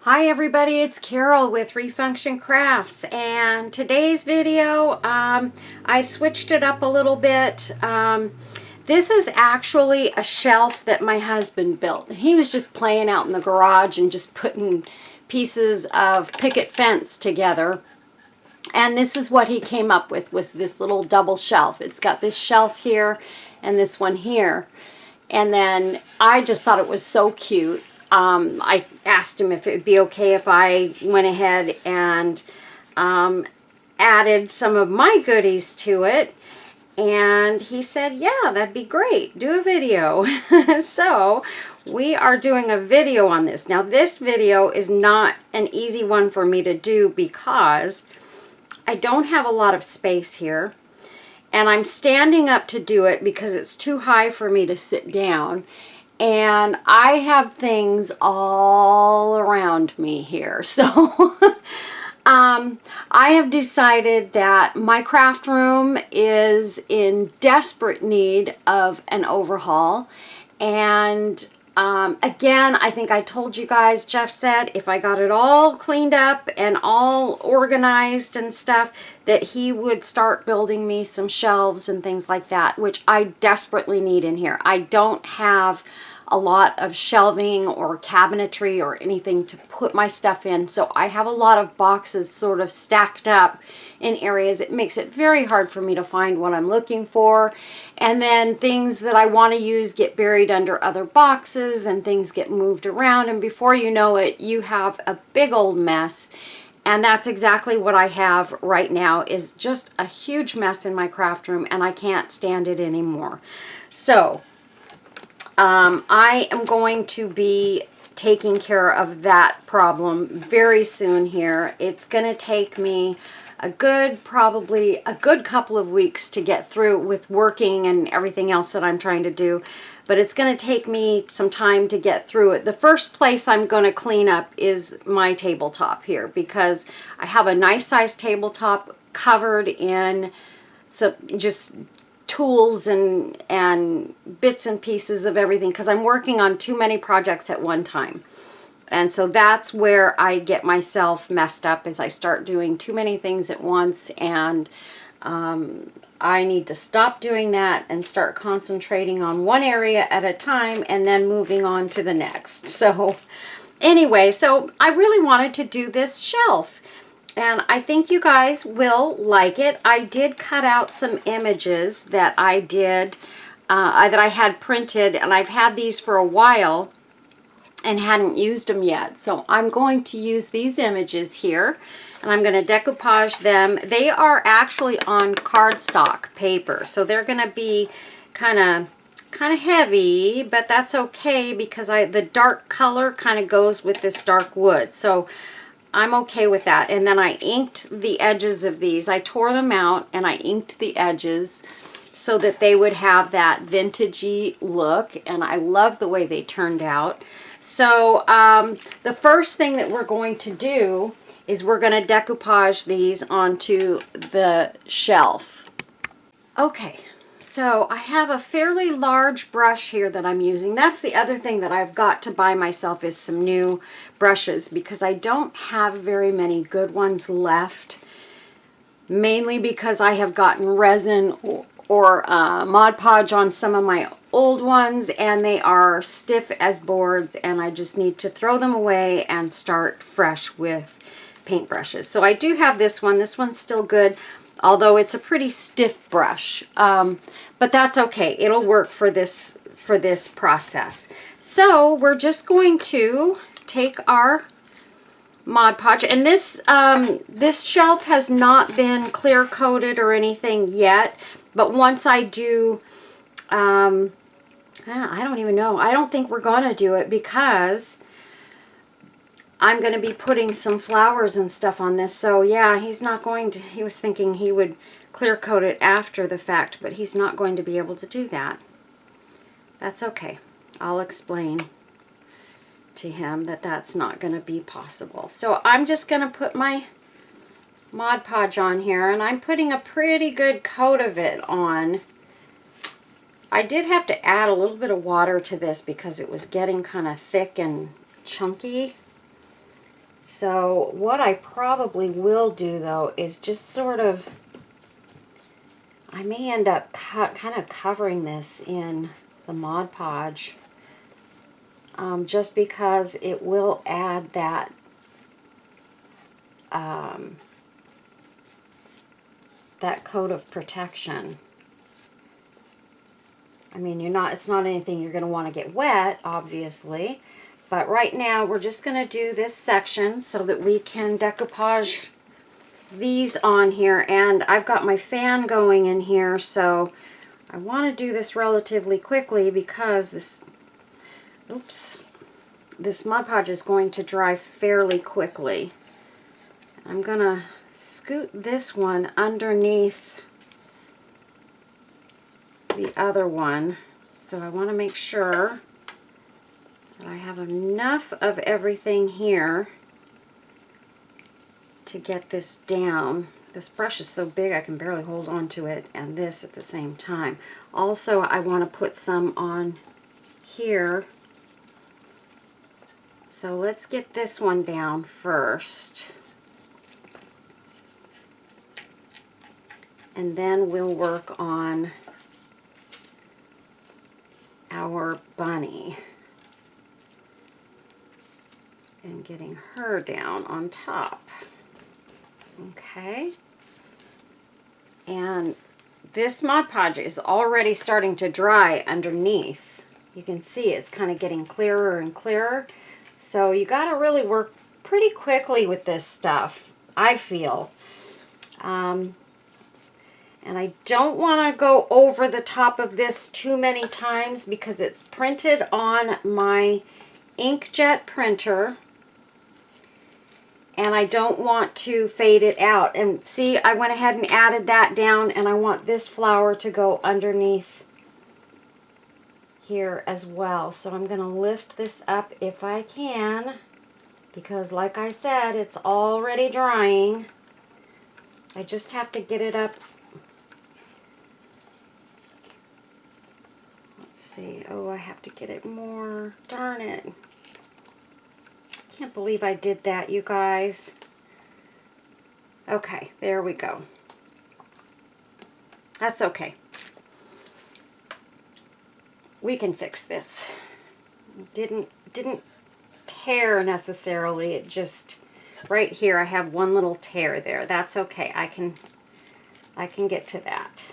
Hi everybody, it's Carol with Refunction Crafts, and today's video I switched it up a little bit. This is actually a shelf that my husband built. He was just playing out in the garage and just putting pieces of picket fence together, and this is what he came up with, was this little double shelf. It's got this shelf here and this one here, and then I just thought it was so cute. I asked him if it would be okay if I went ahead and added some of my goodies to it, and he said, yeah, that'd be great, do a video. So we are doing a video on this. Now this video is not an easy one for me to do because I don't have a lot of space here, and I'm standing up to do it because it's too high for me to sit down. And I have things all around me here. So I have decided that my craft room is in desperate need of an overhaul. And again, I think I told you guys, Jeff said if I got it all cleaned up and all organized and stuff, that he would start building me some shelves and things like that, which I desperately need in here. I don't have a lot of shelving or cabinetry or anything to put my stuff in, so I have a lot of boxes sort of stacked up in areas. It makes it very hard for me to find what I'm looking for, and then things that I want to use get buried under other boxes and things get moved around, and before you know it, you have a big old mess. And that's exactly what I have right now, is just a huge mess in my craft room, and I can't stand it anymore. So I am going to be taking care of that problem very soon here. It's going to take me probably a good couple of weeks to get through with working and everything else that I'm trying to do, but it's going to take me some time to get through it. The first place I'm going to clean up is my tabletop here, because I have a nice size tabletop covered in just tools and bits and pieces of everything, because I'm working on too many projects at one time. And so that's where I get myself messed up, is I start doing too many things at once, and I need to stop doing that and start concentrating on one area at a time and then moving on to the next. So anyway, so I really wanted to do this shelf, and I think you guys will like it. I did cut out some images that I did, that I had printed, and I've had these for a while and hadn't used them yet. So I'm going to use these images here, and I'm going to decoupage them. They are actually on cardstock paper, so they're going to be kind of heavy, but that's okay because the dark color kind of goes with this dark wood. So I'm okay with that. And then I inked the edges of these. I tore them out and I inked the edges so that they would have that vintagey look, and I love the way they turned out. So the first thing that we're going to do is we're going to decoupage these onto the shelf. Okay, so I have a fairly large brush here that I'm using. That's the other thing that I've got to buy myself, is some new brushes, because I don't have very many good ones left, mainly because I have gotten resin or Mod Podge on some of my old ones, and they are stiff as boards, and I just need to throw them away and start fresh with paintbrushes. So I do have this one. This one's still good, although it's a pretty stiff brush, but that's okay. It'll work for this process. So we're just going to take our Mod Podge, and this this shelf has not been clear coated or anything yet, but once I do, I don't even know. I don't think we're going to do it, because I'm going to be putting some flowers and stuff on this. So yeah, he's not going to, he was thinking he would clear coat it after the fact, but he's not going to be able to do that. That's okay. I'll explain to him that that's not going to be possible. So I'm just going to put my Mod Podge on here, and I'm putting a pretty good coat of it on. I did have to add a little bit of water to this because it was getting kind of thick and chunky. So what I probably will do though is just sort of, I may end up kind of covering this in the Mod Podge, just because it will add that that coat of protection. I mean, it's not anything you're going to want to get wet, obviously, but right now we're just going to do this section so that we can decoupage these on here. And I've got my fan going in here, so I want to do this relatively quickly because this Mod Podge is going to dry fairly quickly. I'm going to scoot this one underneath the other one, so I want to make sure that I have enough of everything here to get this down. This brush is so big I can barely hold on to it, and this at the same time. Also, I want to put some on here, so let's get this one down first, and then we'll work on our bunny and getting her down on top. Okay, and this Mod Podge is already starting to dry underneath. You can see it's kind of getting clearer and clearer, so you got to really work pretty quickly with this stuff, I feel. And I don't want to go over the top of this too many times because it's printed on my inkjet printer, and I don't want to fade it out. And see, I went ahead and added that down, and I want this flower to go underneath here as well. So I'm going to lift this up if I can, because like I said, it's already drying. I just have to get it up. Let's see. Oh, I have to get it more. Darn it. Can't believe I did that, you guys. Okay, there we go. That's okay. We can fix this. Didn't tear necessarily. It just right here I have one little tear there. That's okay. I can get to that.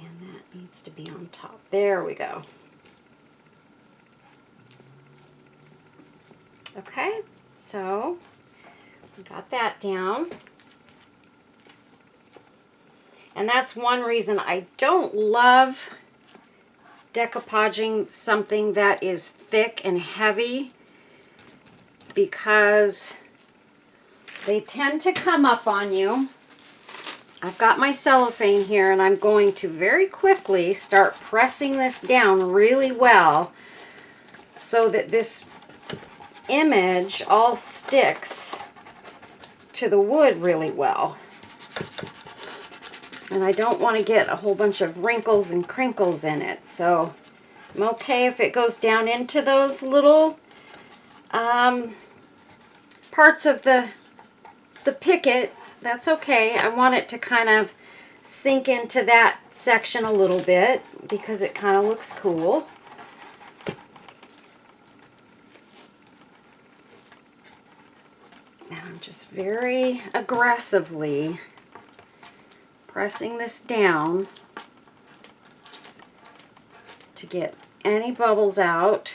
And that needs to be on top. There we go. Okay, so we got that down. And that's one reason I don't love decoupaging something that is thick and heavy, because they tend to come up on you. I've got my cellophane here, and I'm going to very quickly start pressing this down really well so that this image all sticks to the wood really well. And I don't want to get a whole bunch of wrinkles and crinkles in it, so I'm okay if it goes down into those little parts of the picket. That's okay. I want it to kind of sink into that section a little bit because it kind of looks cool. And I'm just very aggressively pressing this down to get any bubbles out.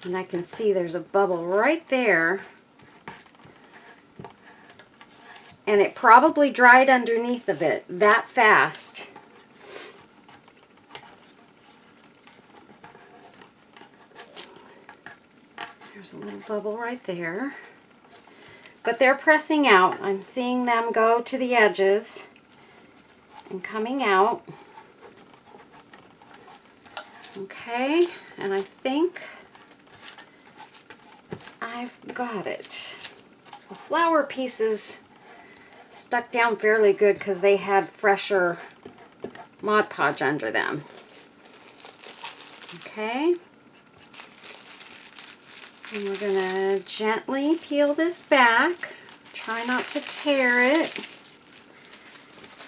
And I can see there's a bubble right there. And it probably dried underneath of it that fast. There's a little bubble right there. But they're pressing out. I'm seeing them go to the edges and coming out. Okay, and I think I've got it. The flower pieces stuck down fairly good because they had fresher Mod Podge under them. Okay. And we're going to gently peel this back. Try not to tear it.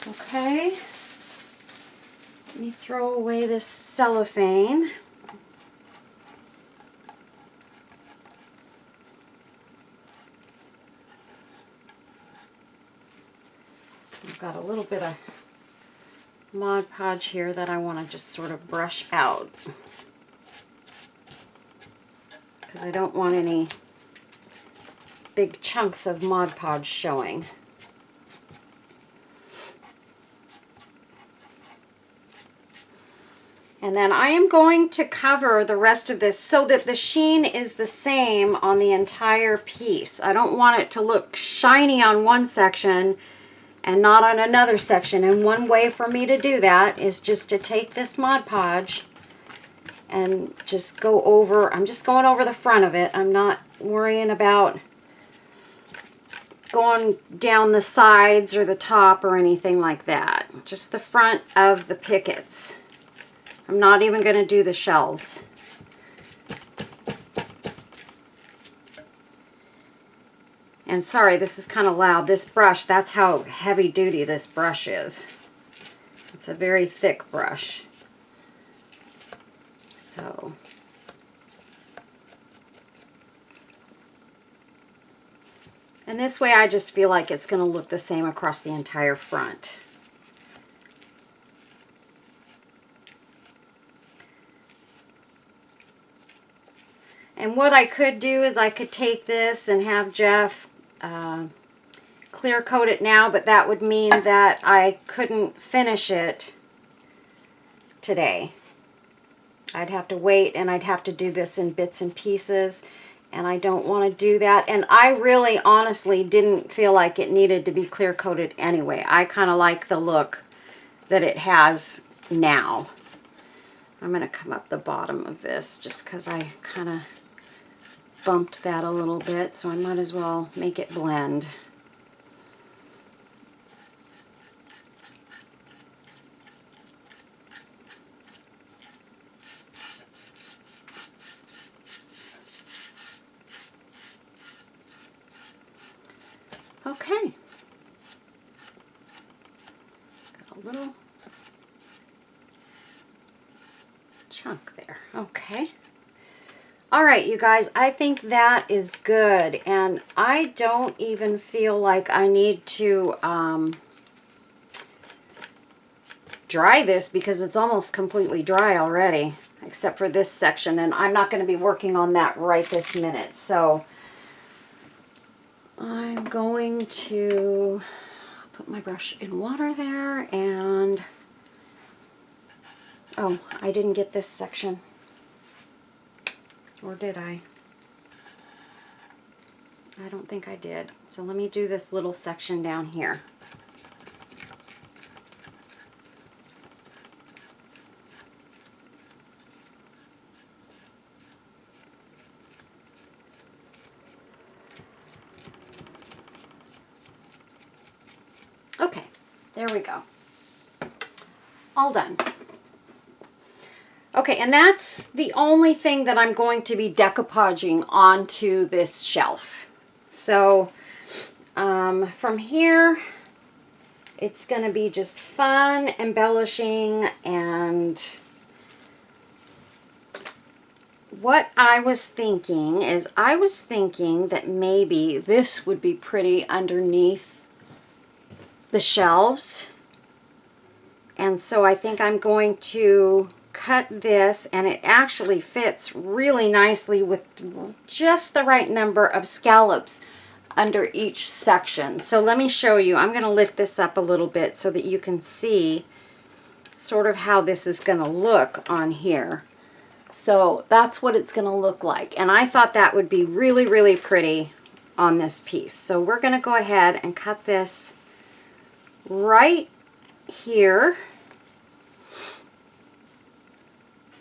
Okay. Let me throw away this cellophane. I've got a little bit of Mod Podge here that I want to just sort of brush out, because I don't want any big chunks of Mod Podge showing. And then I am going to cover the rest of this so that the sheen is the same on the entire piece. I don't want it to look shiny on one section and not on another section. And one way for me to do that is just to take this Mod Podge and just go over, I'm just going over the front of it. I'm not worrying about going down the sides or the top or anything like that. Just the front of the pickets. I'm not even going to do the shelves. And sorry, this is kind of loud. This brush, that's how heavy duty this brush is. It's a very thick brush. So, and this way I just feel like it's going to look the same across the entire front. And what I could do is I could take this and have Jeff clear coat it now, but that would mean that I couldn't finish it today. I'd have to wait, and I'd have to do this in bits and pieces, and I don't want to do that. And I really honestly didn't feel like it needed to be clear coated anyway. I kind of like the look that it has now. I'm going to come up the bottom of this just because I kind of bumped that a little bit, so I might as well make it blend. Okay. Got a little chunk there. Okay. All right, you guys, I think that is good, and I don't even feel like I need to dry this because it's almost completely dry already, except for this section, and I'm not going to be working on that right this minute. So I'm going to put my brush in water there, and oh, I didn't get this section. Or did I? I don't think I did. So let me do this little section down here. Okay, there we go. All done. Okay, and that's the only thing that I'm going to be decoupaging onto this shelf. So from here, it's going to be just fun embellishing. And what I was thinking is I was thinking that maybe this would be pretty underneath the shelves. And so I think I'm going to cut this, and it actually fits really nicely with just the right number of scallops under each section. So let me show you. I'm going to lift this up a little bit so that you can see sort of how this is going to look on here. So that's what it's going to look like, and I thought that would be really, really pretty on this piece. So we're going to go ahead and cut this right here.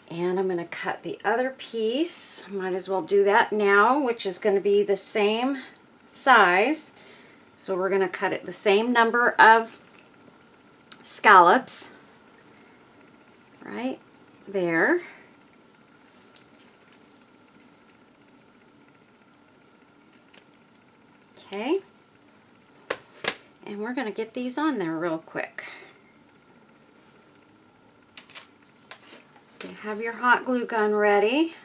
And I'm going to cut the other piece. Might as well do that now, which is going to be the same size. So we're going to cut it the same number of scallops right there. Okay. And we're going to get these on there real quick. You have your hot glue gun ready.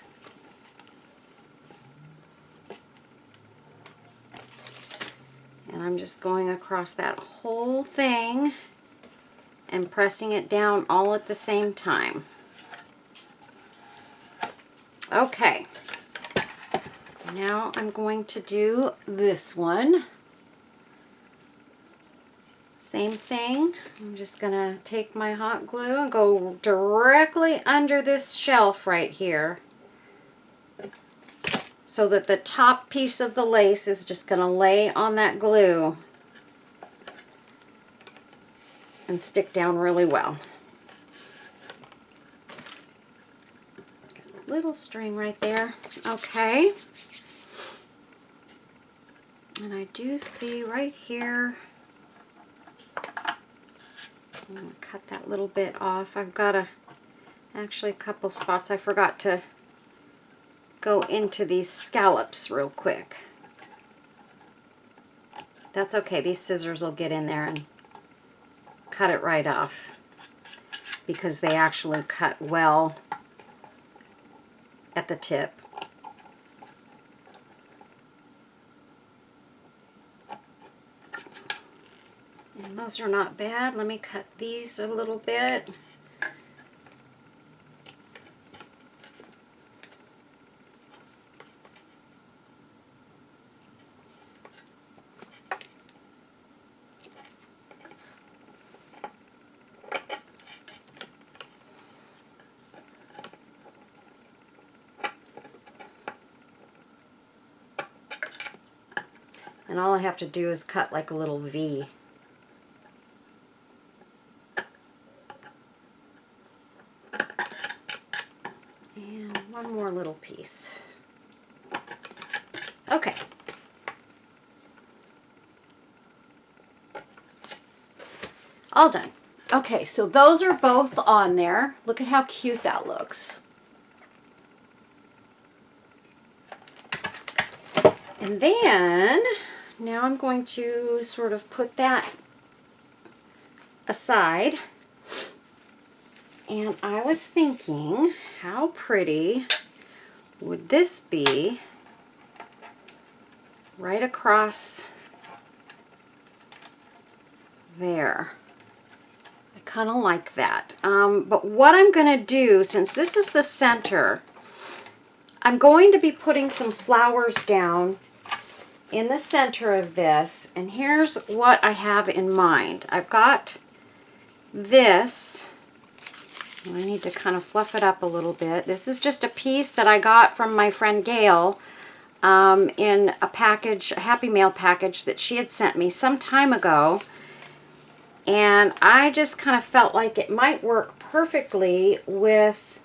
And I'm just going across that whole thing and pressing it down all at the same time. Okay. Now I'm going to do this one. Same thing. I'm just going to take my hot glue and go directly under this shelf right here, so that the top piece of the lace is just going to lay on that glue and stick down really well. Got a little string right there. Okay. And I do see right here, I'm going to cut that little bit off. I've got actually a couple spots I forgot to go into these scallops real quick. That's okay, these scissors will get in there and cut it right off, because they actually cut well at the tip. And those are not bad. Let me cut these a little bit. And all I have to do is cut like a little V. And one more little piece. Okay. All done. Okay, so those are both on there. Look at how cute that looks. And then, now I'm going to sort of put that aside. And I was thinking, how pretty would this be right across there? I kind of like that. But what I'm going to do, since this is the center, I'm going to be putting some flowers down in the center of this. And here's what I have in mind. I've got this. I need to kind of fluff it up a little bit. This is just a piece that I got from my friend Gail in a package, a Happy Mail package that she had sent me some time ago. And I just kind of felt like it might work perfectly with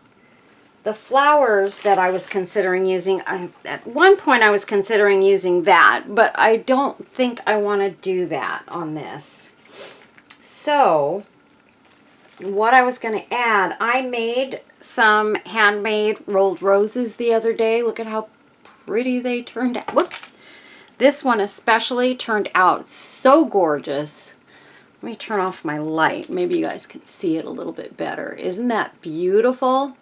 the flowers that I was considering using. At one point I was considering using that, but I don't think I want to do that on this. So what I was going to add, I made some handmade rolled roses the other day. Look at how pretty they turned out. Whoops. This one especially turned out so gorgeous. Let me turn off my light. Maybe you guys can see it a little bit better. Isn't that beautiful?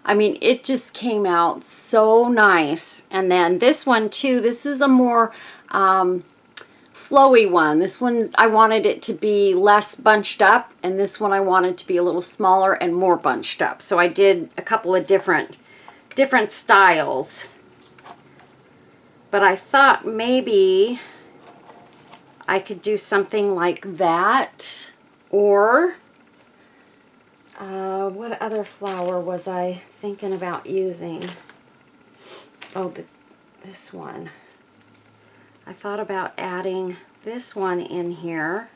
I mean, it just came out so nice. And then this one too, this is a more flowy one. This one, I wanted it to be less bunched up, and this one I wanted to be a little smaller and more bunched up. So I did a couple of different styles. But I thought maybe I could do something like that, or what other flower was I thinking about using? Oh, this one. I thought about adding this one in here,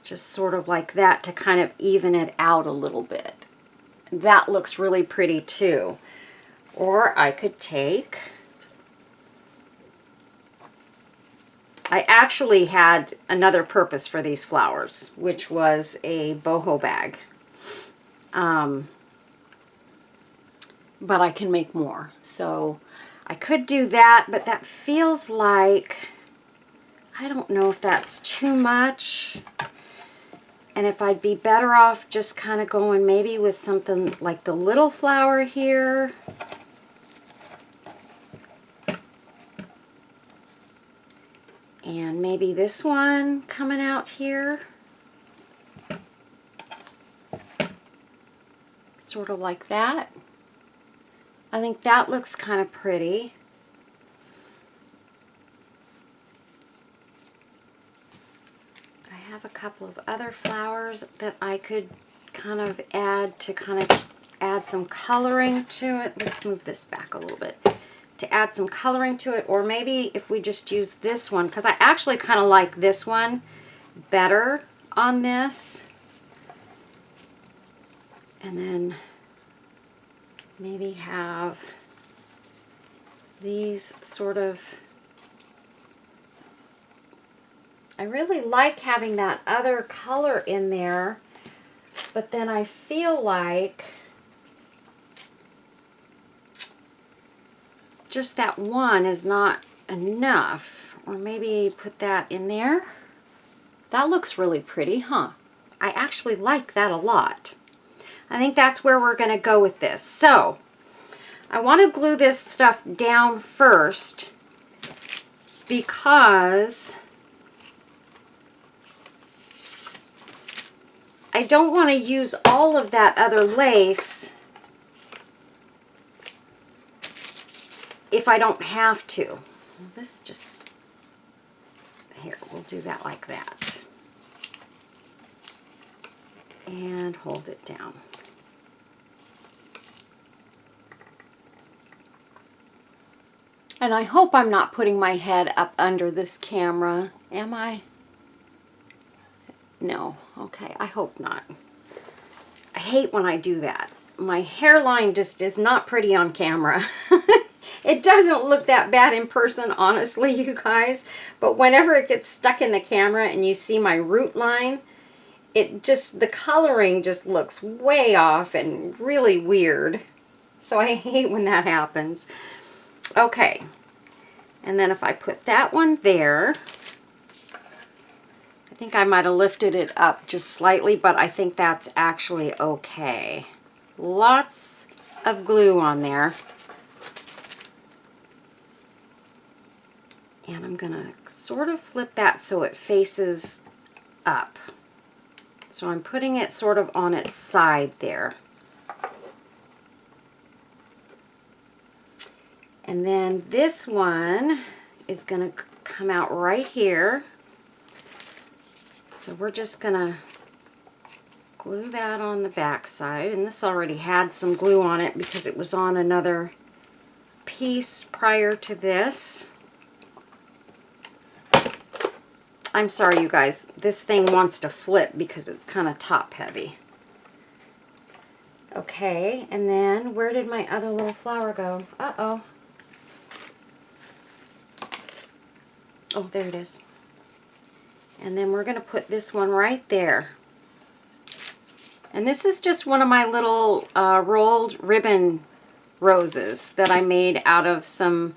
just sort of like that, to kind of even it out a little bit. That looks really pretty too. Or I could take I actually had another purpose for these flowers, which was a boho bag. But I can make more. So I could do that, but that feels like, I don't know if that's too much. And if I'd be better off just kind of going maybe with something like the little flower here. And maybe this one coming out here. Sort of like that. I think that looks kind of pretty. I have a couple of other flowers that I could kind of add to add some coloring to it. Let's move this back a little bit. To add some coloring to it, or maybe if we just use this one, because I actually kind of like this one better on this. And then maybe have these sort of, I really like having that other color in there, but then I feel like just that one is not enough. Or maybe put that in there. That looks really pretty, huh? I actually like that a lot. I think that's where we're going to go with this. So I want to glue this stuff down first because I don't want to use all of that other lace if I don't have to. This just, here, we'll do that like that. And hold it down. And I hope I'm not putting my head up under this camera. Am I? No. Okay, I hope not. I hate when I do that. My hairline just is not pretty on camera. It doesn't look that bad in person, honestly, you guys. But whenever it gets stuck in the camera and you see my root line, it just, the coloring just looks way off and really weird. So I hate when that happens. Okay. And then if I put that one there, I think I might have lifted it up just slightly, but I think that's actually okay. Lots of glue on there. And I'm gonna sort of flip that so it faces up. So I'm putting it sort of on its side there. And then this one is gonna come out right here. So we're just gonna glue that on the back side. And this already had some glue on it because it was on another piece prior to this. I'm sorry, you guys. This thing wants to flip because it's kind of top heavy. Okay, and then where did my other little flower go? Uh-oh. Oh, there it is. And then we're going to put this one right there. And this is just one of my little rolled ribbon roses that I made out of some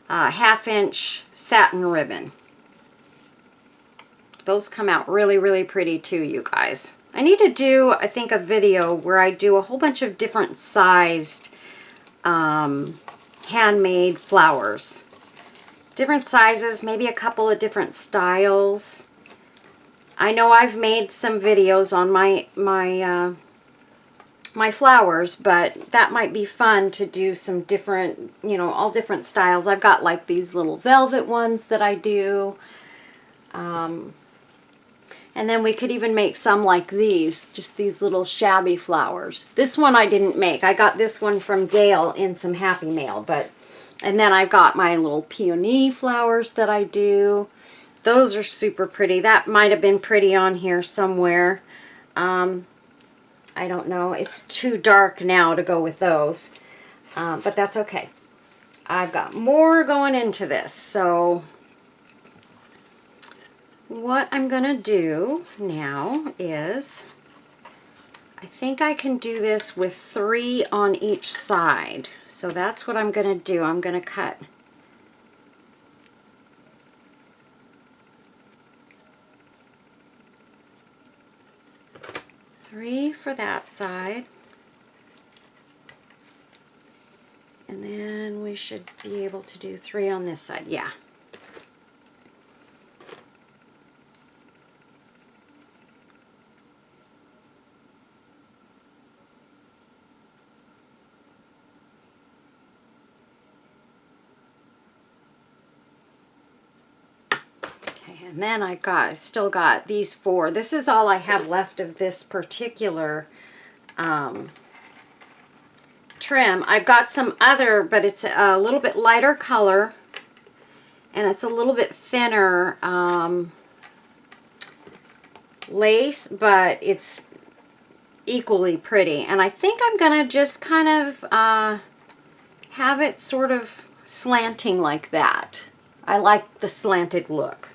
1/2-inch satin ribbon. Those come out really, really pretty too, you guys. I need to do, I think, a video where I do a whole bunch of different sized handmade flowers. Different sizes, maybe a couple of different styles. I know I've made some videos on my flowers, but that might be fun to do some different, you know, all different styles. I've got like these little velvet ones that I do. And then we could even make some like these, just these little shabby flowers. This one I didn't make. I got this one from Gail in some Happy Mail, but, and then I've got my little peony flowers that I do. Those are super pretty. That might have been pretty on here somewhere. I don't know. It's too dark now to go with those, but that's okay. I've got more going into this, so what I'm gonna do now is, I think I can do this with 3 on each side. So that's what I'm gonna do. I'm gonna cut 3 for that side. And then we should be able to do 3 on this side. Yeah. And then I still got these 4. This is all I have left of this particular trim. I've got some other, but it's a little bit lighter color, and it's a little bit thinner lace, but it's equally pretty. And I think I'm gonna just kind of have it sort of slanting like that. I like the slanted look.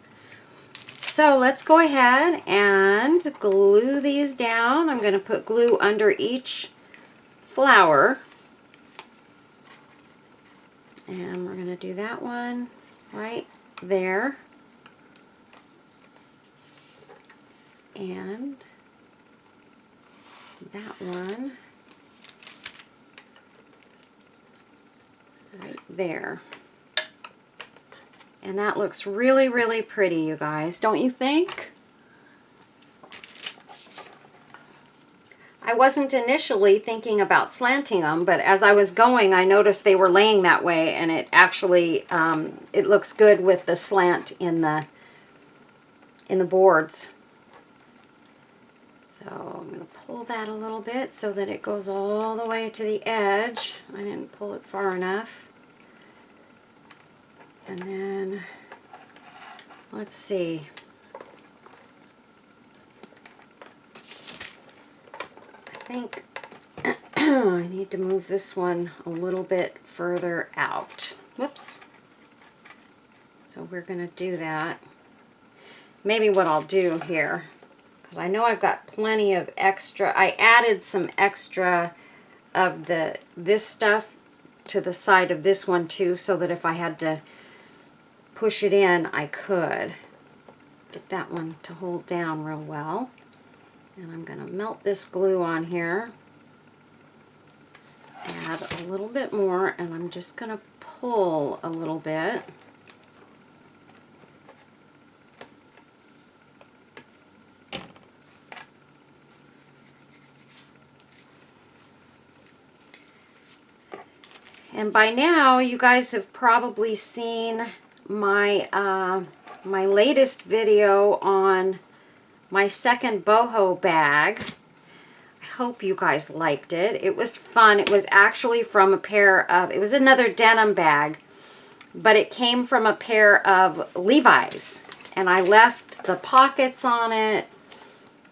So let's go ahead and glue these down. I'm going to put glue under each flower. And we're going to do that one right there. And that one right there. And that looks really, really pretty, you guys. Don't you think? I wasn't initially thinking about slanting them, but as I was going, I noticed they were laying that way, and it actually, it looks good with the slant in the boards. So I'm going to pull that a little bit so that it goes all the way to the edge. I didn't pull it far enough. And then, let's see. I think I need to move this one a little bit further out. Whoops. So we're going to do that. Maybe what I'll do here, because I know I've got plenty of extra. I added some extra of this stuff to the side of this one too, so that if I had to push it in, I could get that one to hold down real well. And I'm going to melt this glue on here, add a little bit more, and I'm just going to pull a little bit. And by now you guys have probably seen my my latest video on my second boho bag. I hope you guys liked it. It was fun. It was actually from a pair of, it was another denim bag, but it came from a pair of Levi's, and I left the pockets on it,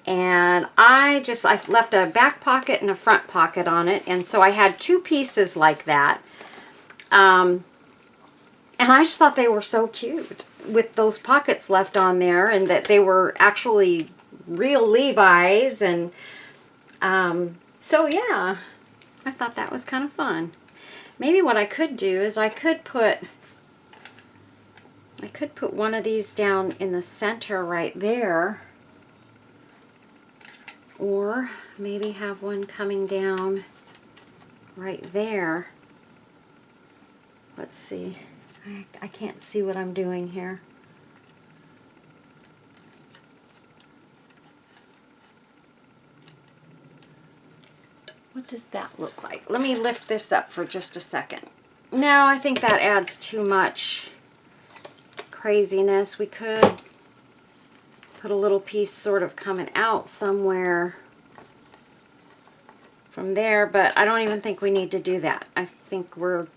and I left a back pocket and a front pocket on it, and so I had 2 pieces like that. And I just thought they were so cute with those pockets left on there, and that they were actually real Levi's. And so yeah, I thought that was kind of fun. Maybe what I could do is I could put one of these down in the center right there, or maybe have one coming down right there. Let's see. I can't see what I'm doing here. What does that look like? Let me lift this up for just a second. No, I think that adds too much craziness. We could put a little piece sort of coming out somewhere from there, but I don't even think we need to do that. I think we're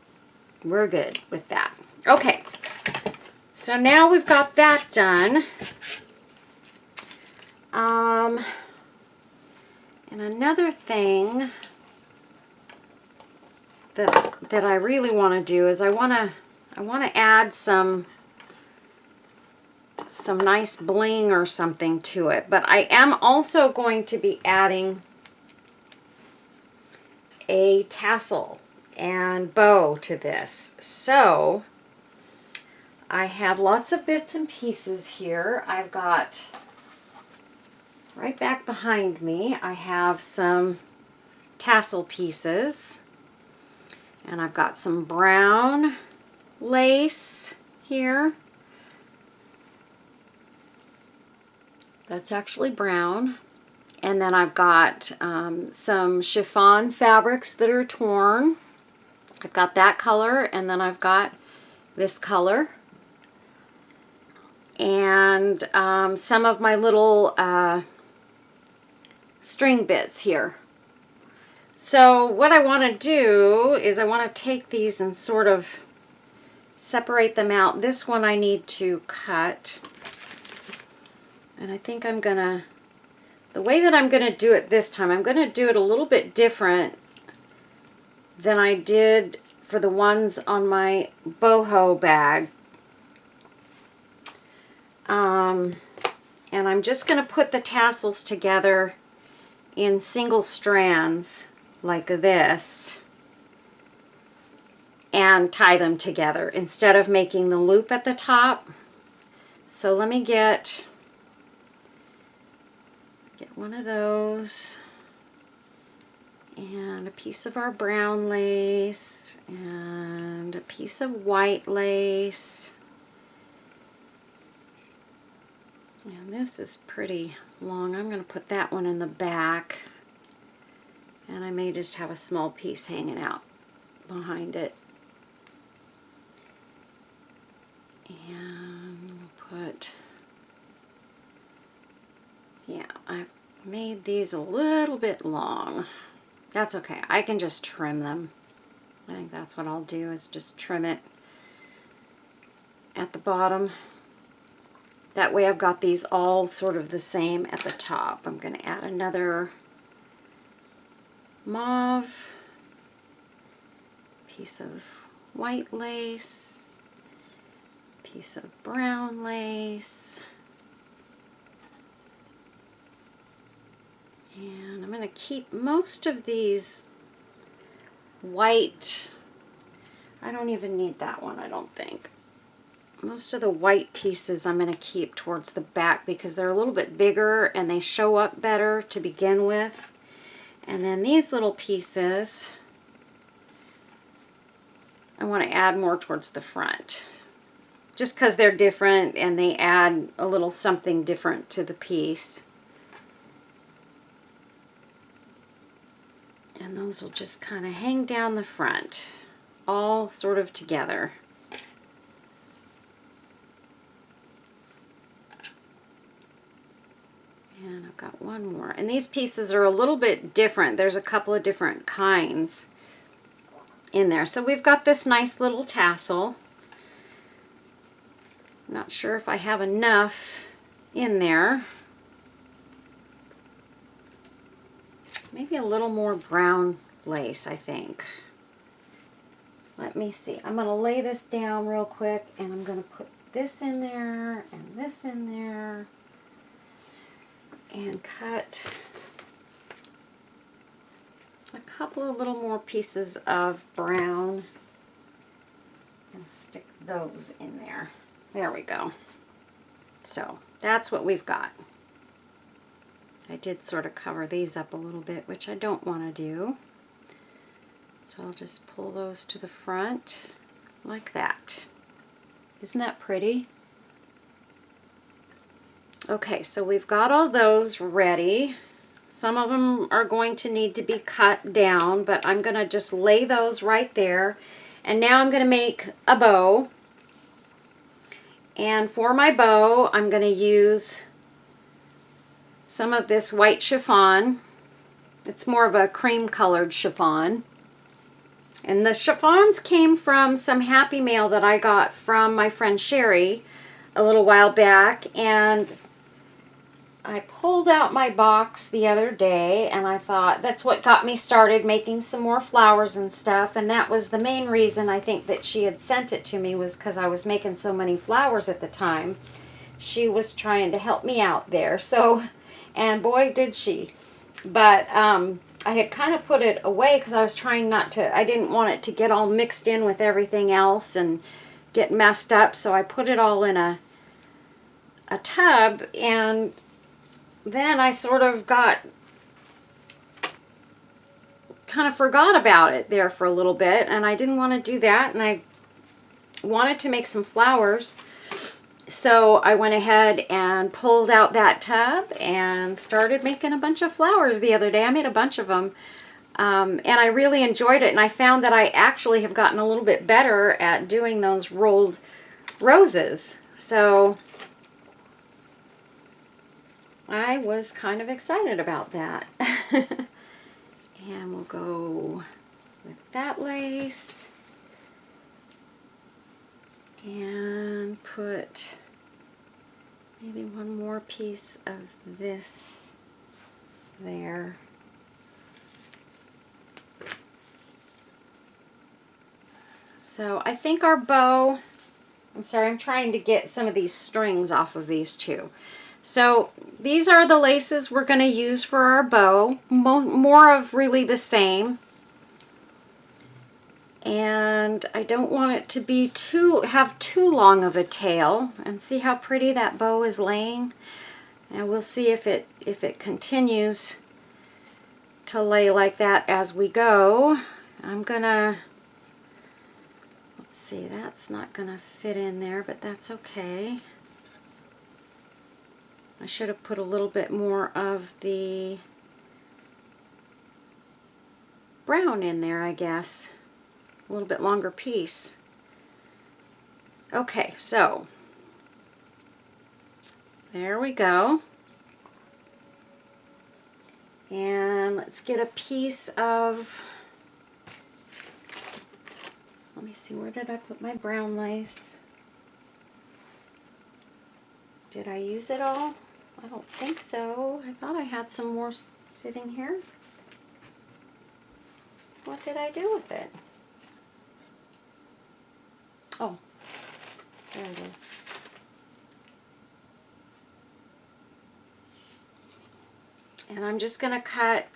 good with that. Okay, so now we've got that done. And another thing that I really want to do is I want to add some some nice bling or something to it. But I am also going to be adding a tassel and bow to this. So I have lots of bits and pieces here. I've got, right back behind me, I have some tassel pieces. And I've got some brown lace here. That's actually brown. And then I've got some chiffon fabrics that are torn. I've got that color, and then I've got this color. And some of my little string bits here. So what I want to do is I want to take these and sort of separate them out. This one I need to cut. And I think I'm going to, the way that I'm going to do it this time, I'm going to do it a little bit different than I did for the ones on my boho bag. And I'm just going to put the tassels together in single strands like this and tie them together instead of making the loop at the top. So let me get one of those and a piece of our brown lace and a piece of white lace. And this is pretty long. I'm going to put that one in the back. And I may just have a small piece hanging out behind it. And we'll put, yeah, I've made these a little bit long. That's okay. I can just trim them. I think that's what I'll do, is just trim it at the bottom. That way I've got these all sort of the same at the top. I'm going to add another mauve, piece of white lace, piece of brown lace, and I'm going to keep most of these white. I don't even need that one, I don't think. Most of the white pieces I'm going to keep towards the back because they're a little bit bigger and they show up better to begin with. And then these little pieces, I want to add more towards the front. Just because they're different and they add a little something different to the piece. And those will just kind of hang down the front, all sort of together. And I've got one more. And these pieces are a little bit different. There's a couple of different kinds in there. So we've got this nice little tassel. Not sure if I have enough in there. Maybe a little more brown lace, I think. Let me see. I'm going to lay this down real quick, and I'm going to put this in there and this in there. And cut a couple of little more pieces of brown and stick those in there. There we go. So that's what we've got. I did sort of cover these up a little bit, which I don't want to do. So I'll just pull those to the front like that. Isn't that pretty? Okay, so we've got all those ready. Some of them are going to need to be cut down, but I'm going to just lay those right there. And now I'm going to make a bow. And for my bow, I'm going to use some of this white chiffon. It's more of a cream colored chiffon. And the chiffons came from some Happy Mail that I got from my friend Sherry a little while back. And I pulled out my box the other day, and I thought that's what got me started making some more flowers and stuff. And that was the main reason I think that she had sent it to me, was because I was making so many flowers at the time. she was trying to help me out there. So, and boy, did she. But I had kind of put it away because I was trying not to, I didn't want it to get all mixed in with everything else and get messed up. So I put it all in a tub, and then I sort of kind of forgot about it there for a little bit, and I didn't want to do that, and I wanted to make some flowers. So I went ahead and pulled out that tub and started making a bunch of flowers the other day. I made a bunch of them, and I really enjoyed it, and I found that I actually have gotten a little bit better at doing those rolled roses. So I was kind of excited about that. And we'll go with that lace and put maybe one more piece of this there. So I think our bow, I'm sorry, I'm trying to get some of these strings off of these too. So these are the laces we're going to use for our bow, more of really the same. And I don't want it to be have too long of a tail. And see how pretty that bow is laying? And we'll see if it continues to lay like that as we go. I'm gonna, let's see, that's not gonna fit in there, but that's okay. I should have put a little bit more of the brown in there, I guess. A little bit longer piece. Okay, so there we go. And let's get a piece of, let me see, where did I put my brown lace? Did I use it all? I don't think so. I thought I had some more sitting here. What did I do with it? Oh, there it is. And I'm just going to cut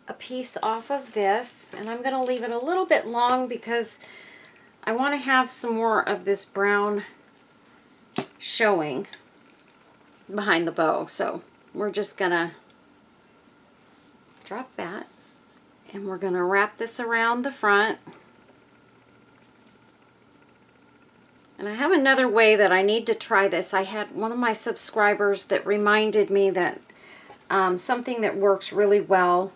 a piece off of this, and I'm going to leave it a little bit long because I want to have some more of this brown showing behind the bow. So we're just going to drop that, and we're going to wrap this around the front. And I have another way that I need to try this. I had one of my subscribers that reminded me that something that works really well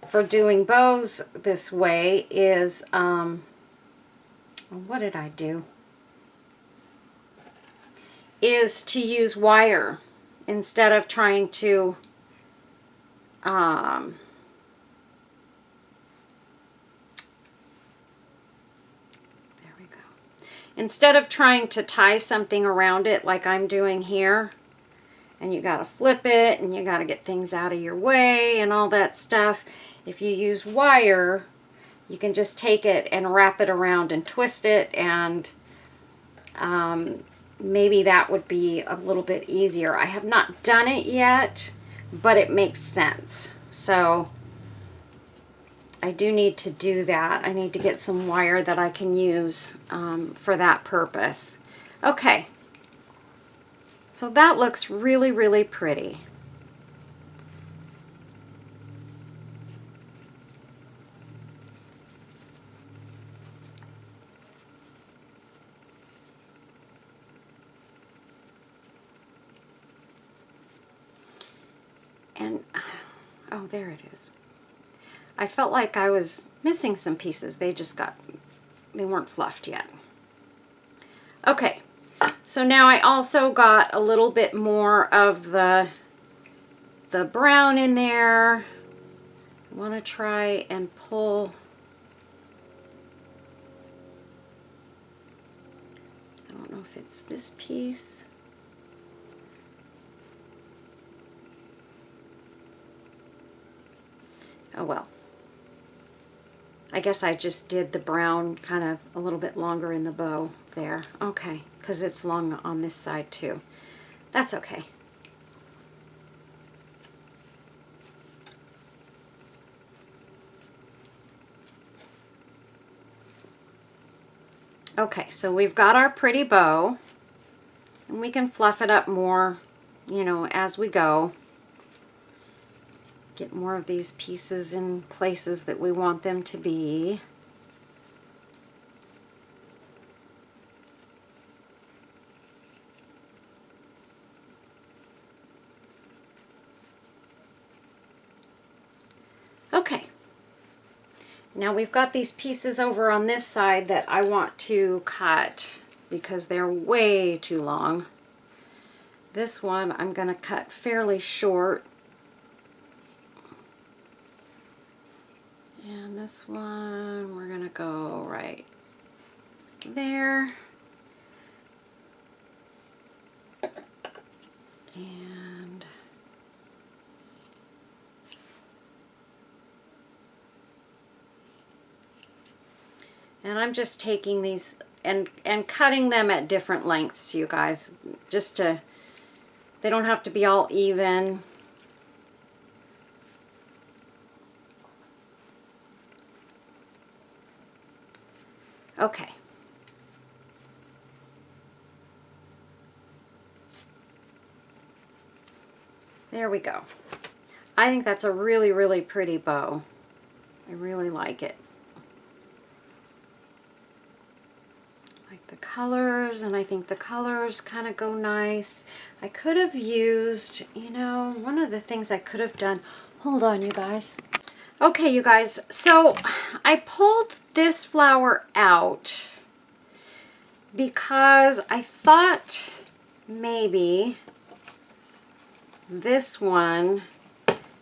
for doing bows this way is, what did I do? Is to use wire instead of trying to instead of trying to tie something around it like I'm doing here, and you got to flip it and you got to get things out of your way and all that stuff, if you use wire, you can just take it and wrap it around and twist it, and maybe that would be a little bit easier. I have not done it yet, but it makes sense. So I do need to do that. I need to get some wire that I can use for that purpose. Okay, so that looks really, really pretty. And, oh, there it is. I felt like I was missing some pieces. They weren't fluffed yet. Okay, so now I also got a little bit more of the brown in there. I want to try and pull, I don't know if it's this piece. Oh well. I guess I just did the brown kind of a little bit longer in the bow there. Okay, because it's long on this side too. That's okay. Okay, so we've got our pretty bow, and we can fluff it up more, you know, as we go. Get more of these pieces in places that we want them to be. Okay. Now we've got these pieces over on this side that I want to cut because they're way too long. This one I'm going to cut fairly short. And this one we're going to go right there. And I'm just taking these and cutting them at different lengths, you guys, just to, they don't have to be all even. Okay. There we go. I think that's a really, really pretty bow. I really like it. The colors, and I think the colors kind of go nice. I could have used, you know, one of the things I could have done, hold on you guys. Okay you guys, so I pulled this flower out because I thought maybe this one,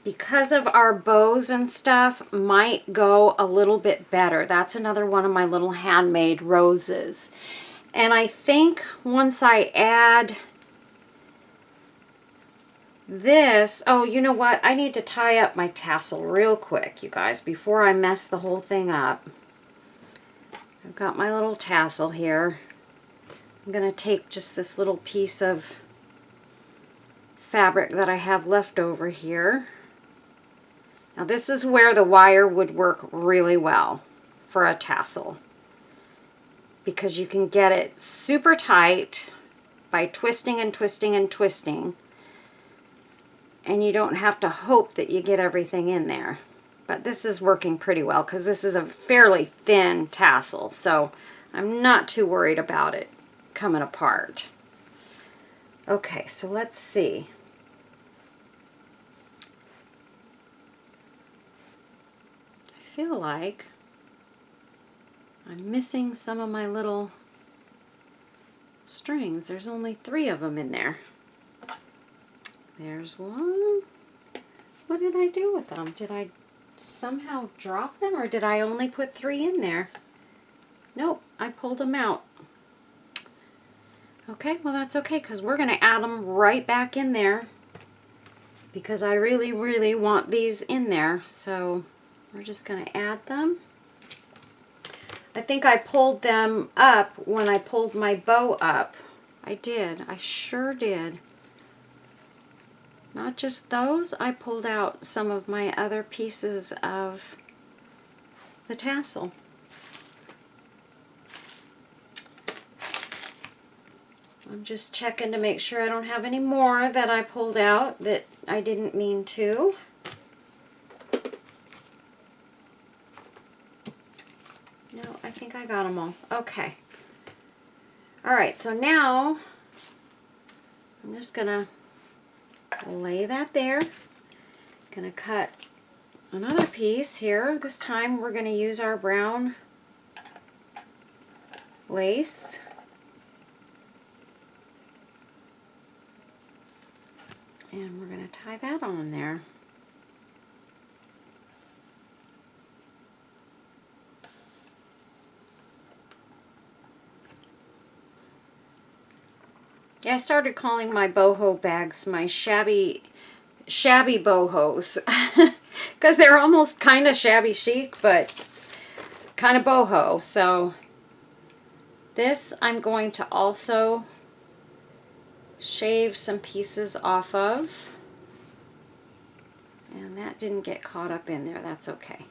because of our bows and stuff, might go a little bit better. That's another one of my little handmade roses. And I think once I add this, oh, you know what? I need to tie up my tassel real quick, you guys, before I mess the whole thing up. I've got my little tassel here. I'm going to take just this little piece of fabric that I have left over here. Now this is where the wire would work really well for a tassel, because you can get it super tight by twisting and twisting and twisting, and you don't have to hope that you get everything in there. But this is working pretty well because this is a fairly thin tassel, so I'm not too worried about it coming apart. Okay, so let's see. I feel like I'm missing some of my little strings. There's only 3 of them in there. There's one. What did I do with them? Did I somehow drop them, or did I only put 3 in there? Nope, I pulled them out. Okay, well that's okay, because we're going to add them right back in there because I really, really want these in there. So we're just going to add them. I think I pulled them up when I pulled my bow up. I did. I sure did. Not just those. I pulled out some of my other pieces of the tassel. I'm just checking to make sure I don't have any more that I pulled out that I didn't mean to. No, I think I got them all. Okay. All right, so now I'm just gonna lay that there. Gonna cut another piece here. This time we're gonna use our brown lace. And we're gonna tie that on there. Yeah, I started calling my boho bags my shabby bohos because they're almost kind of shabby chic, but kind of boho. So This I'm going to also shave some pieces off of. And that didn't get caught up in there. That's okay.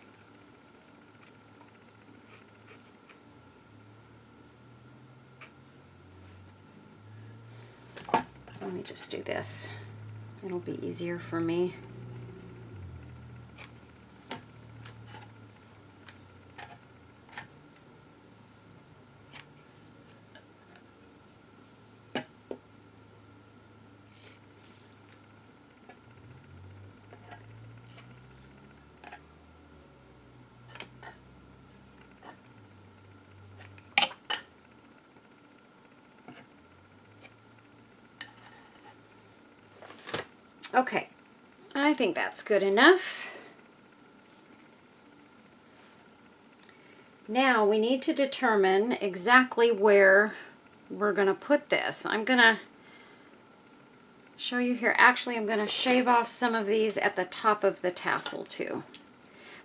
Let me just do this. It'll be easier for me. Okay, I think that's good enough. Now we need to determine exactly where we're going to put this. I'm going to show you here. Actually, I'm going to shave off some of these at the top of the tassel too.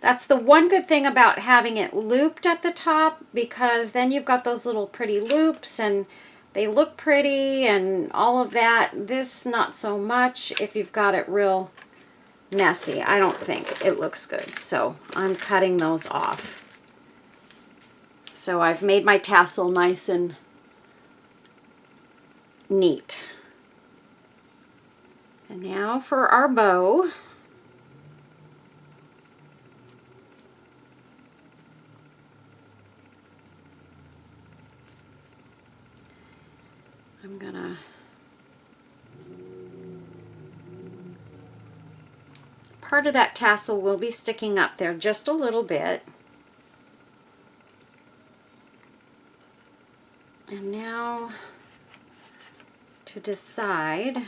That's the one good thing about having it looped at the top, because then you've got those little pretty loops and they look pretty and all of that. This, not so much if you've got it real messy. I don't think it looks good. So I'm cutting those off. So I've made my tassel nice and neat. And now for our bow. I'm gonna part of that tassel will be sticking up there just a little bit. And now to decide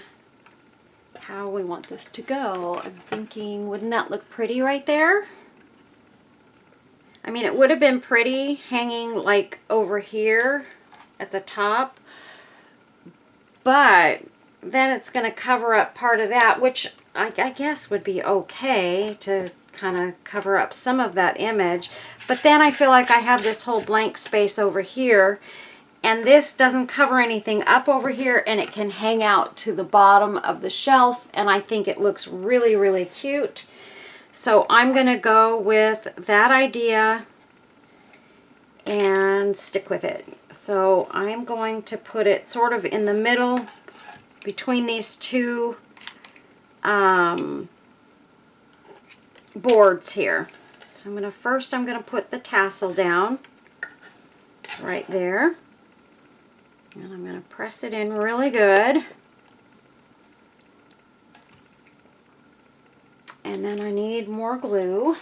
how we want this to go, I'm thinking, wouldn't that look pretty right there? I mean, it would have been pretty hanging like over here at the top, but then it's going to cover up part of that, which I guess would be okay to kind of cover up some of that image. But then I feel like I have this whole blank space over here, and this doesn't cover anything up over here, and it can hang out to the bottom of the shelf, and I think it looks really, really cute. So I'm going to go with that idea and stick with it. So I'm going to put it sort of in the middle between these two boards here. So I'm going to put the tassel down right there. And I'm going to press it in really good. And then I need more glue.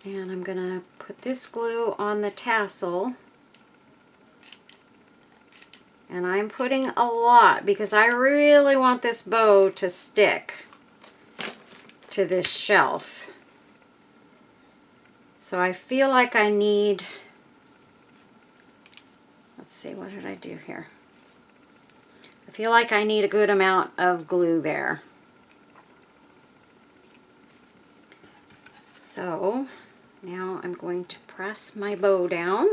And I'm going to put this glue on the tassel. And I'm putting a lot because I really want this bow to stick to this shelf. So I feel like I need, let's see, what did I do here? I feel like I need a good amount of glue there. So now I'm going to press my bow down.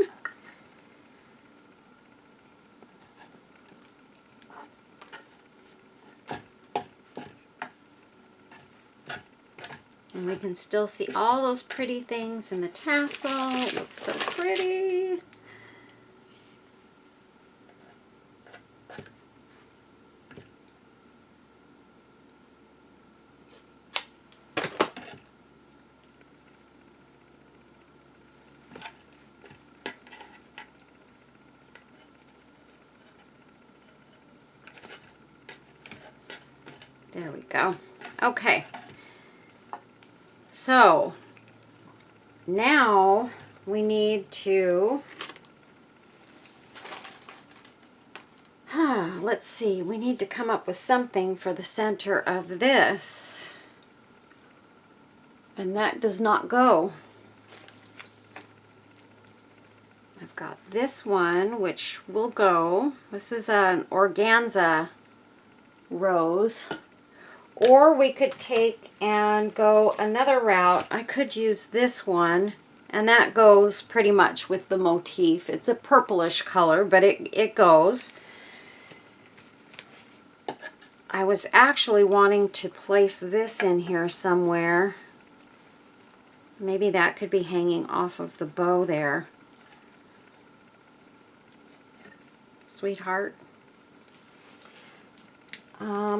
And we can still see all those pretty things in the tassel. It looks so pretty. There we go. Okay. So now we need to, let's see, we need to come up with something for the center of this. And that does not go. I've got this one, which will go. This is an organza rose, Or we could take and go another route. I could use this one, and that goes pretty much with the motif. It's a purplish color, but it goes. I was actually wanting to place this in here somewhere. Maybe that could be hanging off of the bow there. Sweetheart.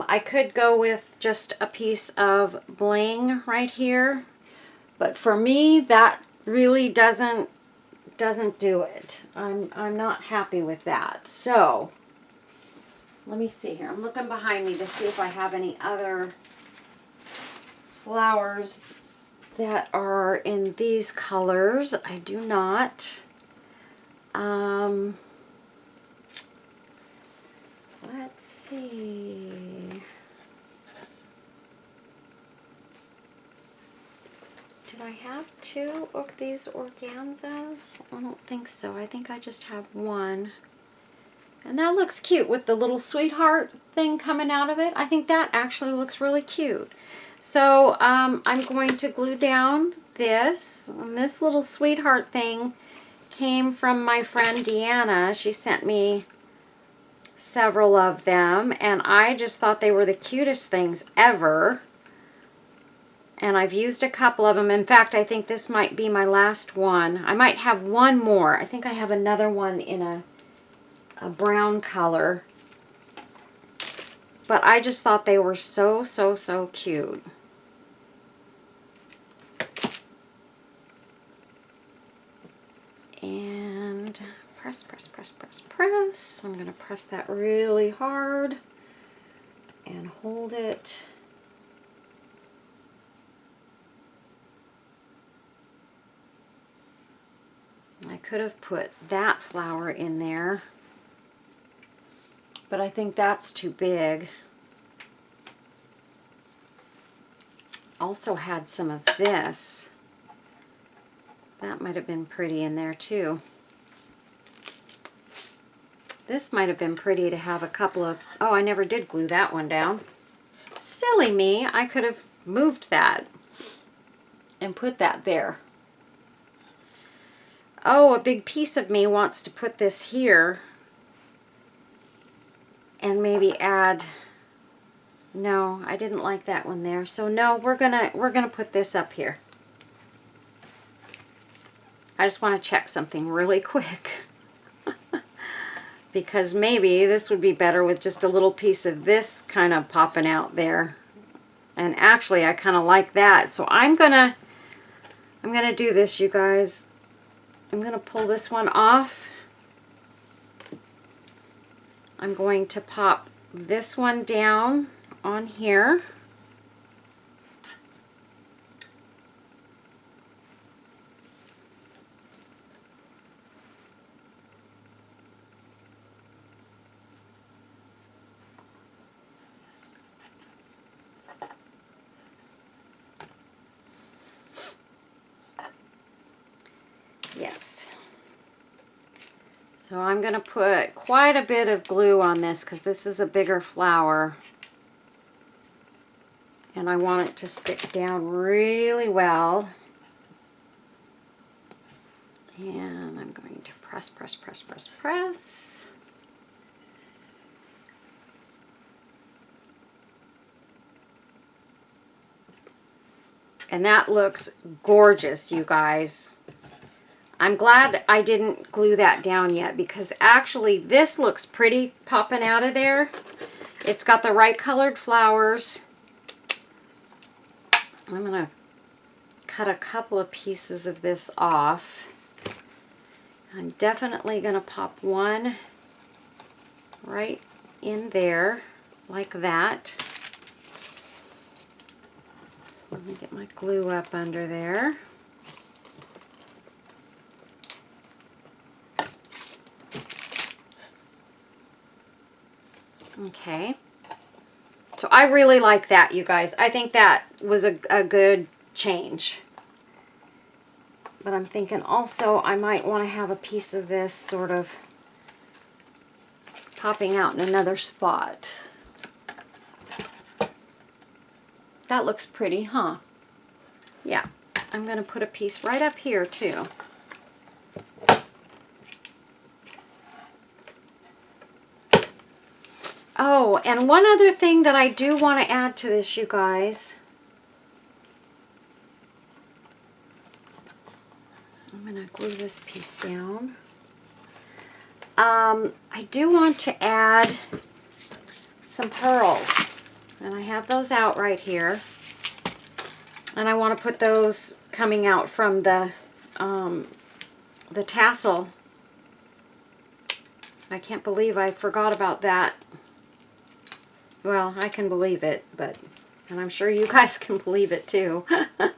I could go with just a piece of bling right here, but for me that really doesn't do it. I'm not happy with that. So let me see here. I'm looking behind me to see if I have any other flowers that are in these colors. I do not. Let's see. Did I have two of these organzas? I don't think so. I think I just have one. And that looks cute with the little sweetheart thing coming out of it. I think that actually looks really cute. So I'm going to glue down this. And this little sweetheart thing came from my friend Deanna. She sent me several of them, and I just thought they were the cutest things ever. And I've used a couple of them. In fact, I think this might be my last one. I might have one more. I think I have another one in a brown color. But I just thought they were so cute. And press. I'm going to press that really hard and hold it. I could have put that flower in there, but I think that's too big. Also had some of this. That might have been pretty in there too. This might have been pretty to have a couple of... Oh, I never did glue that one down. Silly me. I could have moved that and put that there. Oh, a big piece of me wants to put this here and maybe add... No, I didn't like that one there. So no, we're gonna put this up here. I just want to check something really quick. Because maybe this would be better with just a little piece of this kind of popping out there. And actually I kind of like that. So I'm gonna do this, you guys. I'm gonna pull this one off. I'm going to pop this one down on here. Yes. So I'm going to put quite a bit of glue on this because this is a bigger flower. And I want it to stick down really well. And I'm going to press. And that looks gorgeous, you guys. I'm glad I didn't glue that down yet because actually this looks pretty popping out of there. It's got the right colored flowers. I'm going to cut a couple of pieces of this off. I'm definitely going to pop one right in there like that. So let me get my glue up under there. Okay. So I really like that, you guys. I think that was a good change. But I'm thinking also I might want to have a piece of this sort of popping out in another spot. That looks pretty, huh? Yeah, I'm going to put a piece right up here too. Oh, and one other thing that I do want to add to this, you guys. I'm going to glue this piece down. I do want to add some pearls, and I have those out right here. And I want to put those coming out from the tassel. I can't believe I forgot about that. Well, I can believe it, and I'm sure you guys can believe it too. I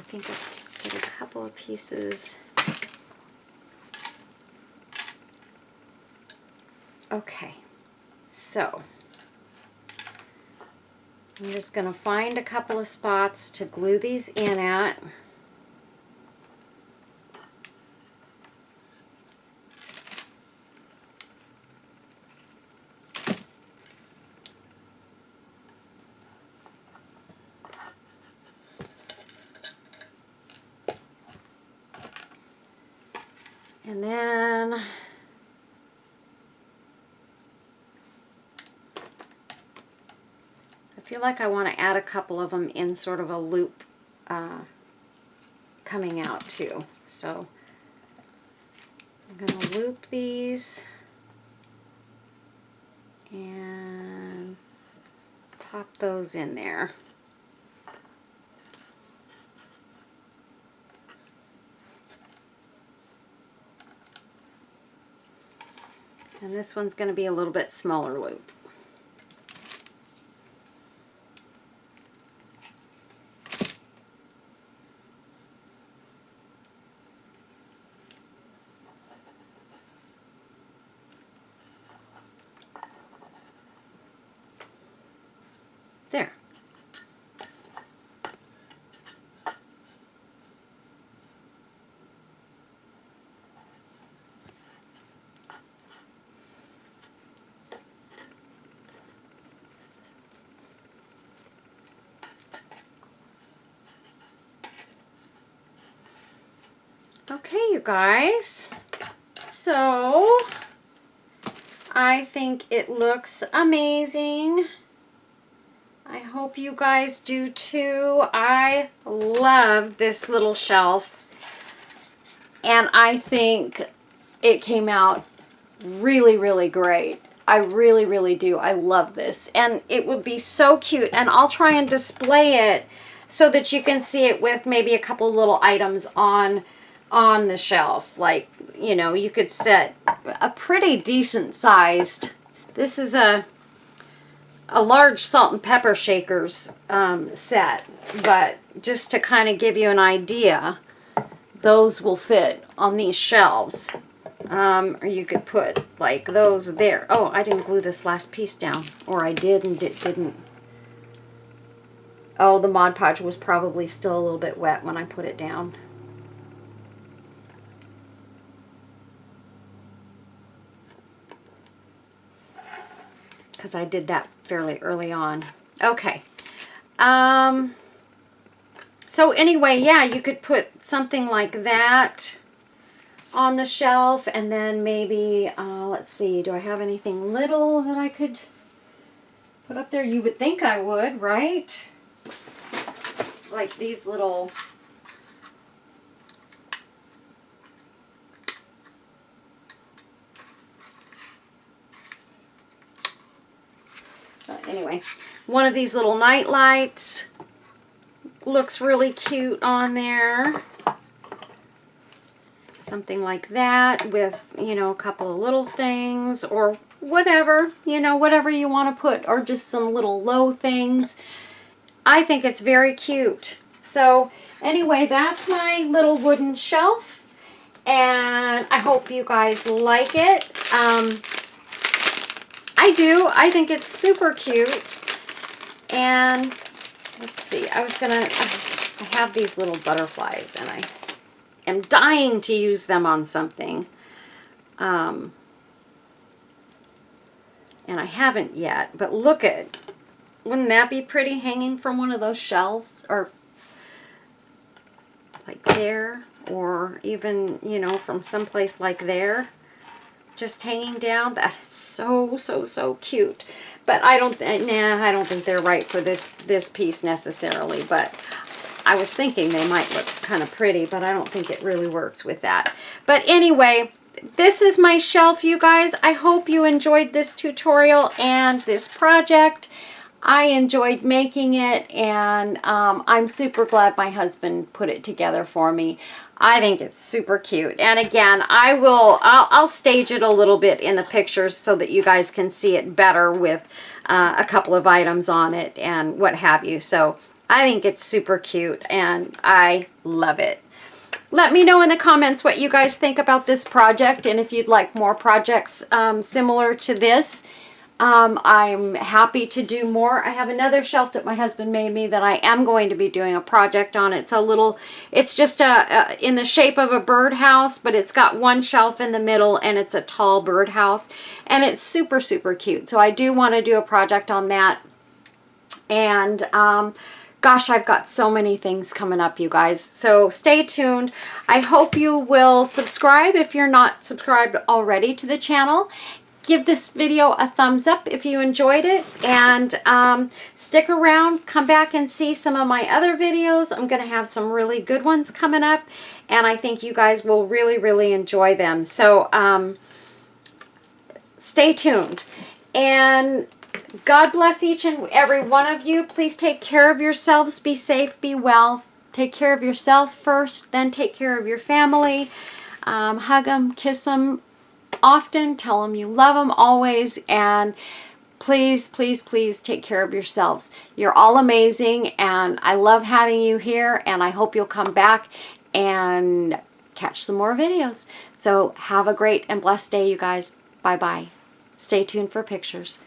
think I'll get a couple of pieces. Okay, so I'm just going to find a couple of spots to glue these in at. And then I feel like I want to add a couple of them in sort of a loop coming out too. So I'm going to loop these and pop those in there. And this one's going to be a little bit smaller loop. There. Okay, you guys, so I think it looks amazing. I hope you guys do too. I love this little shelf, and I think it came out really, really great. I really, really do. I love this, and it would be so cute, and I'll try and display it so that you can see it with maybe a couple little items on the shelf. Like, you know, you could set a pretty decent sized, this is a large salt and pepper shakers set, but just to kind of give you an idea, those will fit on these shelves. Or you could put like those there. Oh, I didn't glue this last piece down, or I did and it didn't. Oh, the Mod Podge was probably still a little bit wet when I put it down. Because I did that fairly early on. Okay. So anyway, yeah, you could put something like that on the shelf, and then maybe, let's see, do I have anything little that I could put up there? You would think I would, right? Like these little... Anyway, one of these little night lights looks really cute on there. Something like that with, you know, a couple of little things or whatever, you know, whatever you want to put, or just some little low things. I think it's very cute. So anyway, that's my little wooden shelf, and I hope you guys like it. I do. I think it's super cute. And let's see, I have these little butterflies, and I am dying to use them on something. And I haven't yet, but look at Wouldn't that be pretty hanging from one of those shelves? Or like there, or even, you know, from someplace like there, just hanging down. That is so, so, so cute. But I don't think they're right for this piece necessarily, but I was thinking they might look kind of pretty, but I don't think it really works with that. But anyway, this is my shelf, you guys. I hope you enjoyed this tutorial and this project. I enjoyed making it, and I'm super glad my husband put it together for me. I think it's super cute. And again, I'll stage it a little bit in the pictures so that you guys can see it better with a couple of items on it and what have you. So I think it's super cute, and I love it. Let me know in the comments what you guys think about this project, and if you'd like more projects similar to this. I'm happy to do more. I have another shelf that my husband made me that I am going to be doing a project on. It's just in the shape of a birdhouse, but it's got one shelf in the middle, and it's a tall birdhouse, and it's super, super cute. So I do want to do a project on that. And gosh, I've got so many things coming up, you guys. So stay tuned. I hope you will subscribe if you're not subscribed already to the channel. Give this video a thumbs up if you enjoyed it, and stick around, come back and see some of my other videos. I'm going to have some really good ones coming up, and I think you guys will really, really enjoy them. So stay tuned, and God bless each and every one of you. Please take care of yourselves. Be safe, be well. Take care of yourself first, then take care of your family. Hug them, kiss them often, tell them you love them always, and please, please, please take care of yourselves. You're all amazing, and I love having you here, and I hope you'll come back and catch some more videos. So have a great and blessed day, you guys. Bye-bye. Stay tuned for pictures.